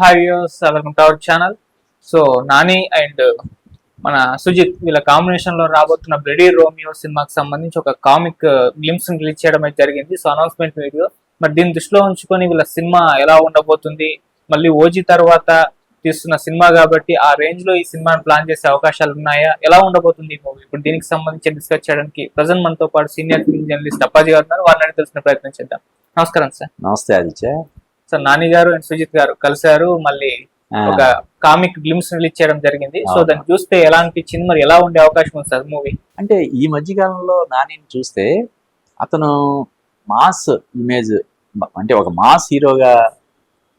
Hi viewers, welcome to our channel. So Nani and మన సుజిత్ వీళ్ళ combination లో రాబోతున్న బ్లడీ రోమియో సినిమాకి సంబంధించి ఒక కామిక్ గ్లిమ్స్ రిలీజ్ చేయడం అయితే జరిగింది. So announcement video. మరి దీన్ని దృష్టిలో ఉంచుకొని వీళ్ళ సినిమా ఎలా ఉండబోతుంది, మళ్ళీ ఓజీ తర్వాత తీస్తున్న సినిమా కాబట్టి ఆ రేంజ్ లో ఈ సినిమాని ప్లాన్ చేసే అవకాశాలు ఉన్నాయా, ఎలా ఉండబోతుంది ఈ మూవీ, ఇప్పుడు దీనికి సంబంధించి డిస్కస్ చేయడానికి ప్రజెంట్ మనతో పాటు సీనియర్ ఫిల్మ్ జర్నలిస్ట్ అప్పాజీ గారు ఉన్నారు. వారిని తెలిసిన ప్రయత్నం చేద్దాం. నమస్కారం సార్. నమస్తే ఆదిత్య. సార్, నాని గారు అండ్ సుజిత్ గారు కలిశారు, మళ్ళీ ఒక కామిక్ గ్లిమ్స్ రిలీజ్ చేయడం జరిగింది. సో దాన్ని చూస్తే ఎలా అనిపించింది, మరి ఎలా ఉండే అవకాశం ఉంది సార్ మూవీ? అంటే ఈ మధ్య కాలంలో నానిని చూస్తే అతను మాస్ ఇమేజ్, అంటే ఒక మాస్ హీరోగా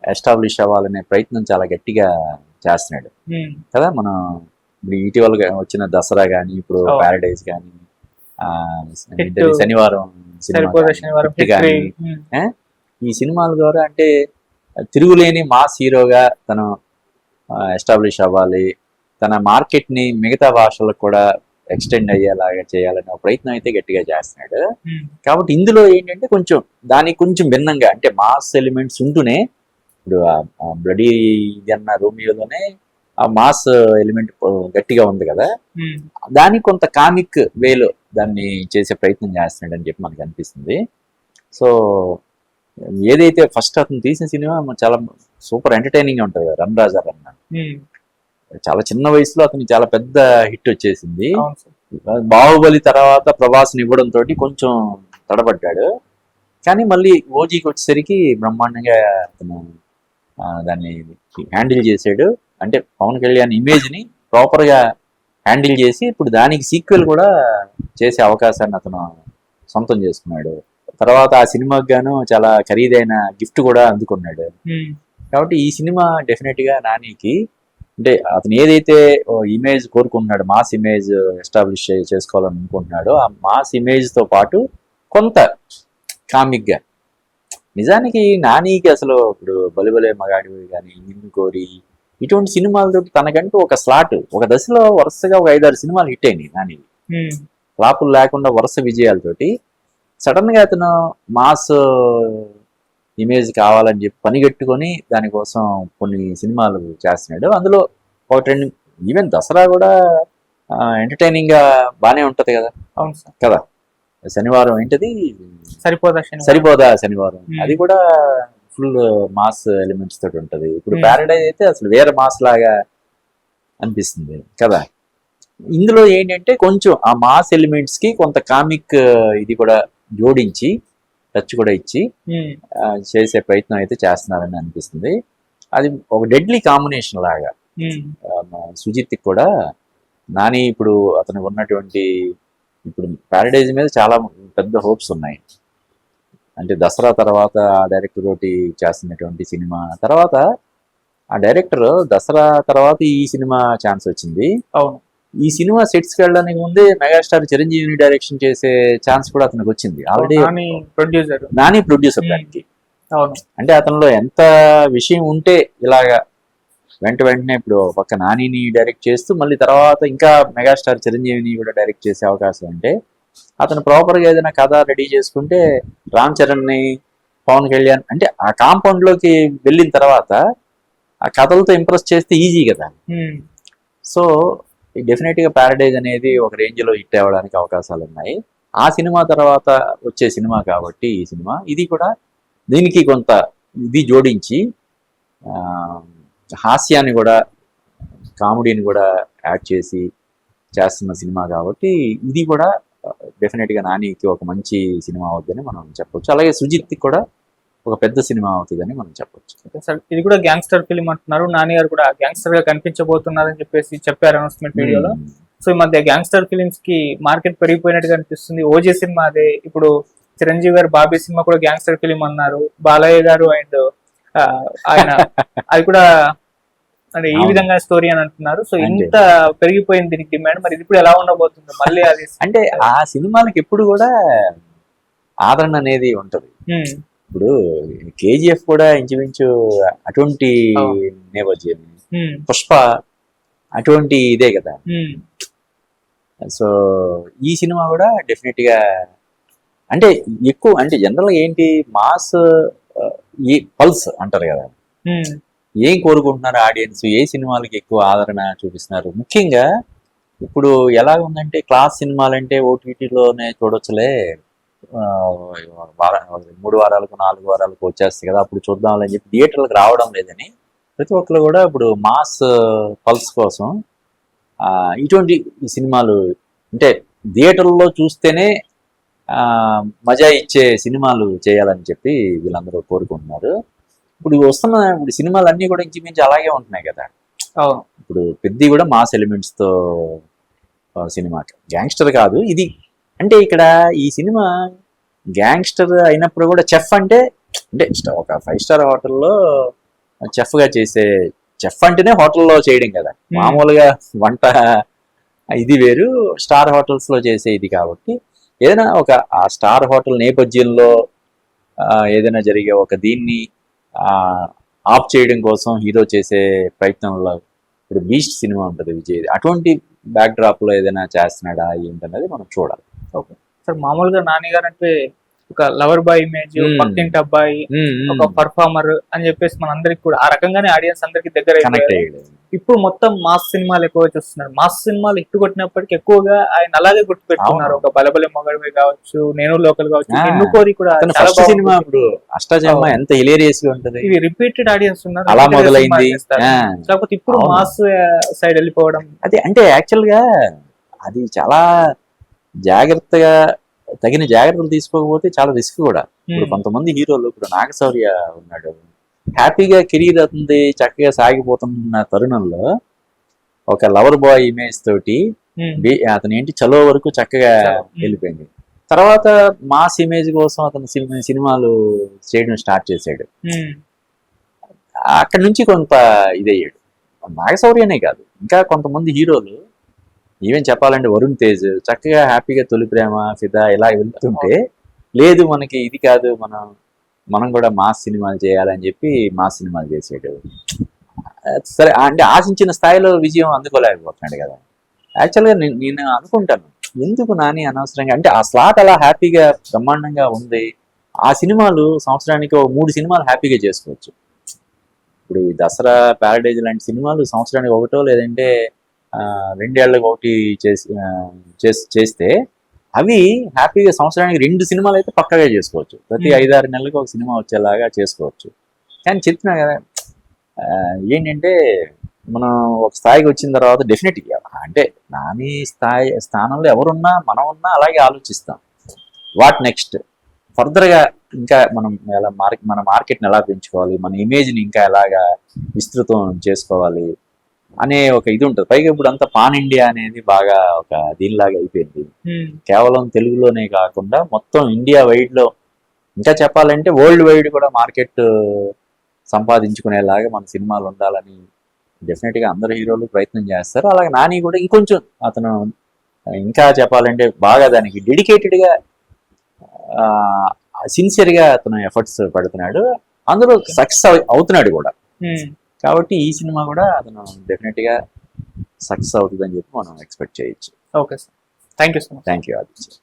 ఎస్టాబ్లిష్ అవ్వాలనే ప్రయత్నం చాలా గట్టిగా చేస్తున్నాడు కదా. మనం ఇప్పుడు ఇటీవల వచ్చిన దసరా కానీ, ఇప్పుడు ప్యారడైజ్ కానీ, శనివారం కానీ, ఈ సినిమాల ద్వారా అంటే తిరుగులేని మాస్ హీరోగా తను ఎస్టాబ్లిష్ అవ్వాలి, తన మార్కెట్ని మిగతా భాషలకు కూడా ఎక్స్టెండ్ అయ్యేలాగా చేయాలనే ప్రయత్నం అయితే గట్టిగా చేస్తున్నాడు. కాబట్టి ఇందులో ఏంటంటే దానికి కొంచెం భిన్నంగా, అంటే మాస్ ఎలిమెంట్స్ ఉంటూనే, ఇప్పుడు బ్లడీ అన్న రోమియోలోనే ఆ మాస్ ఎలిమెంట్ గట్టిగా ఉంది కదా, దానికి కొంత కామిక్ వేలో దాన్ని చేసే ప్రయత్నం చేస్తున్నాడు అని చెప్పి మనకు అనిపిస్తుంది. సో ఏదైతే ఫస్ట్ అతను తీసిన సినిమా చాలా సూపర్ ఎంటర్టైనింగ్ ఉంటుంది కదా, రన్ రాజా రన్న. చాలా చిన్న వయసులో అతనికి చాలా పెద్ద హిట్ వచ్చేసింది. బాహుబలి తర్వాత ప్రభాస్ని ఇవ్వడం తోటి కొంచెం తడబడ్డాడు, కానీ మళ్ళీ ఓజీకి వచ్చేసరికి బ్రహ్మాండంగా అతను దాన్ని హ్యాండిల్ చేసాడు. అంటే పవన్ కళ్యాణ్ ఇమేజ్ని ప్రాపర్గా హ్యాండిల్ చేసి ఇప్పుడు దానికి సీక్వెల్ కూడా చేసే అవకాశాన్ని అతను సొంతం చేసుకున్నాడు. తర్వాత ఆ సినిమాకి గాను చాలా ఖరీదైన గిఫ్ట్ కూడా అందుకున్నాడు. కాబట్టి ఈ సినిమా డెఫినెట్ గా నానికి, అంటే అతను ఏదైతే ఇమేజ్ కోరుకుంటున్నాడు, మాస్ ఇమేజ్ ఎస్టాబ్లిష్ చేసుకోవాలని అనుకుంటున్నాడో, ఆ మాస్ ఇమేజ్ తో పాటు కొంత కామిక్ గా, నిజానికి నానికి అసలు ఇప్పుడు బలిబలే మగాడివి కానీ, నిన్ను కోరి, ఇటువంటి సినిమాలతో తనకంటూ ఒక స్లాట్, ఒక దశలో వరుసగా ఒక 5-6 సినిమాలు హిట్ అయినాయి నాని, ఫ్లాపులు లేకుండా వరుస విజయాలతోటి. సడన్ గా అతను మాస్ ఇమేజ్ కావాలని చెప్పి పనిగట్టుకొని దానికోసం కొన్ని సినిమాలు చేస్తున్నాడు. అందులో ఒకటి రెండు, ఈవెన్ దసరా కూడా ఎంటర్టైనింగ్ గా బానే ఉంటది కదా. అవును సార్. కదా, శనివారం ఏంటది, సరిపోదా శనివారం, అది కూడా ఫుల్ మాస్ ఎలిమెంట్స్ తోటి ఉంటది. ఇప్పుడు ప్యారడైజ్ అయితే అసలు వేరే మాస్ లాగా అనిపిస్తుంది కదా. ఇందులో ఏంటంటే కొంచెం ఆ మాస్ ఎలిమెంట్స్ కి కొంత కామిక్ ఇది కూడా జోడించి, టచ్ కూడా ఇచ్చి చేసే ప్రయత్నం అయితే చేస్తున్నారని అనిపిస్తుంది. అది ఒక డెడ్లీ కాంబినేషన్ లాగా. సుజిత్ కూడా నాని ఇప్పుడు అతనికి ఉన్నటువంటి, ఇప్పుడు ప్యారడైజ్ మీద చాలా పెద్ద హోప్స్ ఉన్నాయి. అంటే దసరా తర్వాత ఆ డైరెక్టర్ తోటి చేస్తున్నటువంటి సినిమా తర్వాత, ఆ డైరెక్టర్ దసరా తర్వాత ఈ సినిమా ఛాన్స్ వచ్చింది. అవును, ఈ సినిమా సెట్స్ కి వెళ్ళడానికి ముందే మెగాస్టార్ చిరంజీవిని డైరెక్షన్ చేసే ఛాన్స్ కూడా అతనికి వచ్చింది. ఆల్రెడీ నాని ప్రొడ్యూసర్ దానికి. అంటే అతనిలో ఎంత విషయం ఉంటే ఇలాగా వెంటనే ఇప్పుడు పక్క నానిని డైరెక్ట్ చేస్తూ మళ్ళీ తర్వాత ఇంకా మెగాస్టార్ చిరంజీవిని కూడా డైరెక్ట్ చేసే అవకాశం ఉంటే, అతను ప్రాపర్గా ఏదైనా కథ రెడీ చేసుకుంటే రామ్ చరణ్ని, పవన్ కళ్యాణ్, అంటే ఆ కాంపౌండ్ లోకి వెళ్ళిన తర్వాత ఆ కథలతో ఇంప్రెస్ చేస్తే ఈజీ కదా. సో డెఫినెట్ గా ప్యారడైజ్ అనేది ఒక రేంజ్ లో హిట్ అవ్వడానికి అవకాశాలు ఉన్నాయి. ఆ సినిమా తర్వాత వచ్చే సినిమా కాబట్టి ఈ సినిమా, ఇది కూడా దీనికి కొంత ఇది జోడించి హాస్యాన్ని కూడా, కామెడీని కూడా యాడ్ చేసి చేస్తున్న సినిమా కాబట్టి ఇది కూడా డెఫినెట్ గా నానికి ఒక మంచి సినిమా అవుతుందని మనం చెప్పొచ్చు. అలాగే సుజిత్ కూడా ఒక పెద్ద సినిమా అవుతుందని మనం చెప్పొచ్చు. సార్, ఇది కూడా గ్యాంగ్స్టర్ ఫిలిం అంటున్నారు. నాని గారు కూడా గ్యాంగ్స్టర్ గా కనిపించబోతున్నారని చెప్పేసి చెప్పారు అనౌన్స్మెంట్ వీడియోలో. సో ఈ మధ్య గ్యాంగ్స్టర్ ఫిలిమ్స్ కి మార్కెట్ పెరిగిపోయినట్టుగా అనిపిస్తుంది. ఓజీ సినిమా అదే, ఇప్పుడు చిరంజీవి గారు బాబీ సినిమా కూడా గ్యాంగ్స్టర్ ఫిలిం అన్నారు. బాలయ్య గారు అండ్ ఆయన అది కూడా అంటే ఈ విధంగా స్టోరీ అని అంటున్నారు. సో ఇంత పెరిగిపోయింది దీనికి డిమాండ్, మరి ఇది ఇప్పుడు ఎలా ఉండబోతుంది మళ్ళీ? అది అంటే ఆ సినిమాలకి ఎప్పుడు కూడా ఆదరణ అనేది ఉంటది. ఇప్పుడు కేజీఎఫ్ కూడా ఇంచుమించు అటువంటి నేపథ్యం, పుష్ప అటువంటి ఇదే కదా. సో ఈ సినిమా కూడా డెఫినెట్ గా, అంటే ఎక్కువ, అంటే జనరల్ ఏంటి, మాస్ ఈ పల్స్ అంటారు కదా, ఏం కోరుకుంటున్నారు ఆడియన్స్, ఏ సినిమాలకి ఎక్కువ ఆదరణ చూపిస్తున్నారు? ముఖ్యంగా ఇప్పుడు ఎలా ఉందంటే క్లాస్ సినిమాలంటే ఓటీటీలోనే చూడొచ్చులే, ఆ, 3 వారాలకు 4 వారాలకు వచ్చేస్తాయి కదా, అప్పుడు చూద్దాం అని చెప్పి థియేటర్లకు రావడం లేదని ప్రతి ఒక్కరు కూడా ఇప్పుడు మాస్ పల్స్ కోసం ఇటువంటి సినిమాలు, అంటే థియేటర్లో చూస్తేనే మజా ఇచ్చే సినిమాలు చేయాలని చెప్పి వీళ్ళందరూ కోరుకుంటున్నారు. ఇప్పుడు ఇప్పుడు సినిమాలు అన్నీ కూడా ఇంచుమించు అలాగే ఉంటున్నాయి కదా. ఇప్పుడు పెద్ద కూడా మాస్ ఎలిమెంట్స్తో సినిమా, గ్యాంగ్స్టర్ కాదు ఇది. అంటే ఇక్కడ ఈ సినిమా గ్యాంగ్స్టర్ అయినప్పుడు కూడా చెఫ్ అంటే ఒక 5 స్టార్ హోటల్లో చెఫ్గా చేసే, చెఫ్ అంటేనే హోటల్లో చేయడం కదా, మామూలుగా వంట ఇది వేరు, స్టార్ హోటల్స్లో చేసే ఇది. కాబట్టి ఏదైనా ఒక ఆ స్టార్ హోటల్ నేపథ్యంలో ఏదైనా జరిగే ఒక దీన్ని ఆఫ్ చేయడం కోసం హీరో చేసే ప్రయత్నంలో, ఇప్పుడు బీస్ట్ సినిమా ఉంటుంది విజయ్, అటువంటి బ్యాక్ డ్రాప్ లో ఏదైనా చేస్తున్నాడా ఏంటనేది మనం చూడాలి. ఓకే సార్, మామూలుగా నాని గారు అంటే ఒక లవర్ బాయ్ ఇమేజ్, పక్కింటి అబ్బాయి, ఒక పర్ఫార్మర్ అని చెప్పేసి మనందరికి కూడా ఆ రకంగానే ఆడియన్స్ అందరికి దగ్గర అయిపోయారు. ఇప్పుడు మొత్తం మాస్ సినిమాలు ఎక్కువ చూస్తున్నారు. మాస్ సినిమాలు హిట్ కొట్టినప్పటికీ ఎక్కువగా ఆయన అలాగే గుర్తు పెట్టుకున్నారు. ఒక బలబలి మొగడివి కావచ్చు, నేను లోకల్ కావచ్చు, ఎన్నుకోరి కూడా సినిమా ఇప్పుడు అష్టాచమ్మ ఎంత హిలేరియస్ గా ఉంటది. ఇవి రిపీటెడ్ ఆడియన్స్ ఉన్నారు, అలా మొదలైంది. కాకపోతే ఇప్పుడు మాస్ సైడ్ వెళ్ళిపోవడం, అది అంటే యాక్చువల్ గా అది చాలా జాగ్రత్తగా, తగిన జాగ్రత్తలు తీసుకోకపోతే చాలా రిస్క్ కూడా. ఇప్పుడు కొంతమంది హీరోలు, ఇప్పుడు నాగశౌర్య ఉన్నాడు, హ్యాపీగా కెరీర్ అవుతుంది, చక్కగా సాగిపోతున్న తరుణంలో ఒక లవర్ బాయ్ ఇమేజ్ తోటి అతను చలో వరకు చక్కగా వెళ్ళిపోయింది. తర్వాత మాస్ ఇమేజ్ కోసం అతను సినిమాలు చేయడం స్టార్ట్ చేశాడు. అక్కడి నుంచి కొంత ఇదయ్యాడు. నాగశౌర్యనే కాదు, ఇంకా కొంతమంది హీరోలు, ఈవెన్ చెప్పాలంటే వరుణ్ తేజ్ చక్కగా హ్యాపీగా తొలి ప్రేమ, ఫిదా ఇలా వెళ్తుంటే, లేదు మనకి ఇది కాదు, మనం కూడా మాస్ సినిమాలు చేయాలని చెప్పి మాస్ సినిమాలు చేసాడు. సరే, అంటే ఆశించిన స్థాయిలో విజయం అందుకోలేకపోతున్నాడు కదా. యాక్చువల్గా నేను అనుకుంటాను, ఎందుకు నాని అనవసరంగా, అంటే ఆ స్లాట్ అలా హ్యాపీగా బ్రహ్మాండంగా ఉంది, ఆ సినిమాలు సంవత్సరానికి 3 సినిమాలు హ్యాపీగా చేసుకోవచ్చు. ఇప్పుడు ఈ దసరా, ప్యారడైజ్ లాంటి సినిమాలు సంవత్సరానికి ఒకటో లేదంటే 2 ఏళ్ళకి ఒకటి చేస్తే అవి హ్యాపీగా సంవత్సరానికి 2 సినిమాలు అయితే పక్కగా చేసుకోవచ్చు. ప్రతి 5-6 నెలలకు ఒక సినిమా వచ్చేలాగా చేసుకోవచ్చు. కానీ చెప్తున్నా కదా, ఏంటంటే మనం ఒక స్థాయికి వచ్చిన తర్వాత డెఫినెట్గా, అంటే నాని స్థానంలో ఎవరున్నా మనం ఉన్నా అలాగే ఆలోచిస్తాం. వాట్ నెక్స్ట్, ఫర్దర్గా ఇంకా మనం మన మార్కెట్ని ఎలా పెంచుకోవాలి, మన ఇమేజ్ని ఇంకా ఎలాగా విస్తృతం చేసుకోవాలి అనే ఒక ఇది ఉంటుంది. పైగా ఇప్పుడు అంతా పాన్ ఇండియా అనేది బాగా ఒక దీనిలాగా అయిపోయింది. కేవలం తెలుగులోనే కాకుండా మొత్తం ఇండియా వైడ్ లో, ఇంకా చెప్పాలంటే వరల్డ్ వైడ్ కూడా మార్కెట్ సంపాదించుకునేలాగా మన సినిమాలు ఉండాలని డెఫినెట్గా అందరు హీరోలు ప్రయత్నం చేస్తారు. అలాగే నాని కూడా ఇంకొంచెం అతను ఇంకా చెప్పాలంటే బాగా దానికి డెడికేటెడ్గా సిన్సియర్గా అతను ఎఫర్ట్స్ పెడుతున్నాడు, అందులో సక్సెస్ అవుతున్నాడు కూడా. కాబట్టి ఈ సినిమా కూడా అతను డెఫినెట్గా సక్సెస్ అవుతుందని చెప్పి మనం ఎక్స్పెక్ట్ చేయొచ్చు. Okay sir, thank you so much. Thank you Aditya.